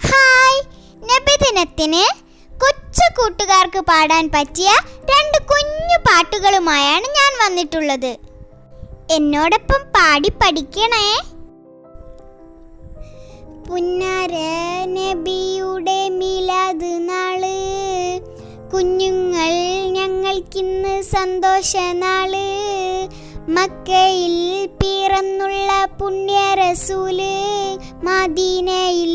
Hi, നബിദിനത്തിന് കൊച്ചു കൂട്ടുകാർക്ക് പാടാൻ പറ്റിയ 2 കുഞ്ഞു പാട്ടുകളുമായാണ് ഞാൻ വന്നിട്ടുള്ളത്. എന്നോടൊപ്പം പാടി പഠിക്കണേ. പുന്നാര നബിയുടെ മിലാദ് നാള്, കുഞ്ഞുങ്ങൾ ഞങ്ങൾക്കിന്ന് സന്തോഷനാള്. മക്കയിൽ പിറന്നുള്ള പുണ്യ റസൂല്, മദീനയിൽ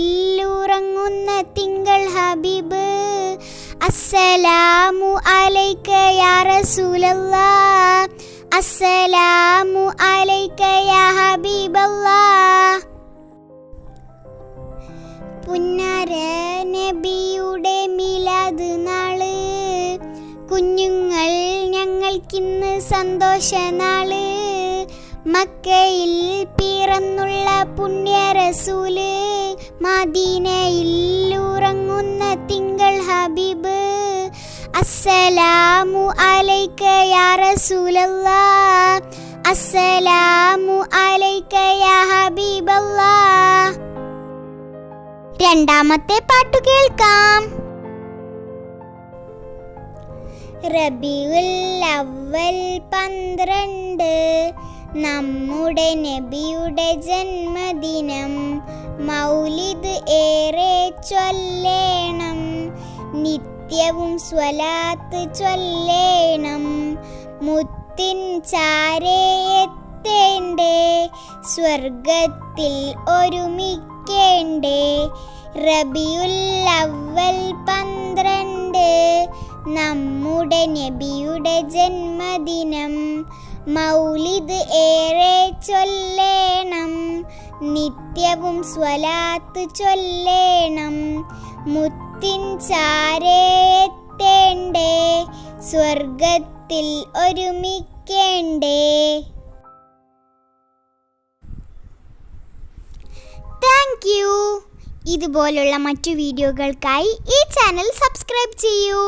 ഉറങ്ങുന്ന തിങ്കൾ ഹബീബ്. അസ്സലാമു അലൈക യാ റസൂലല്ലാഹ്, അസ്സലാമു അലൈക യാ ഹബീബല്ലാഹ്. പുന്നാര നബിയുടെ മിലാദ് നാള്, കുഞ്ഞുങ്ങൾ ഞങ്ങൾക്കിന്ന് സന്തോഷനാള്. മക്കയിൽ പിറന്നുള്ള പുണ്യ റസൂല്, മദീനയിൽ ഉറങ്ങുന്ന തിങ്കൾ ഹബീബ്. അസ്സലാമു അലൈക യാ റസൂലല്ലാഹ്, അസ്സലാമു അലൈക യാ ഹബീബല്ലാഹ്. രണ്ടാമത്തെ പാട്ടു കേൾക്കാം. റബീഉൽ അവ്വൽ 12, നമ്മുടെ നബിയുടെ ജന്മദിനം. മൗലിദ് ഏറെ ചൊല്ലേണം, നിത്യവും സ്വലാത്ത് ചൊല്ലേണം. മുത്തിൻ ചാരേ എത്തേണ്ടേ, സ്വർഗത്തിൽ ഒരുമിക്കേണ്ടേ. റബീഉൽ അവ്വൽ 12, നമ്മുടെ നബിയുടെ ജന്മദിനം. മൗലിദ് ഏറെ ചൊല്ലേണം, നിത്യവും സ്വലാത്ത് ചൊല്ലേണം. മുത്തിൻ ചാരേ എത്തേണ്ടേ, സ്വർഗത്തിൽ ഒരുമിക്കേണ്ടേ. Thank you. ഇതുപോലുള്ള മറ്റു വീഡിയോകൾക്കായി ഈ ചാനൽ സബ്സ്ക്രൈബ് ചെയ്യൂ.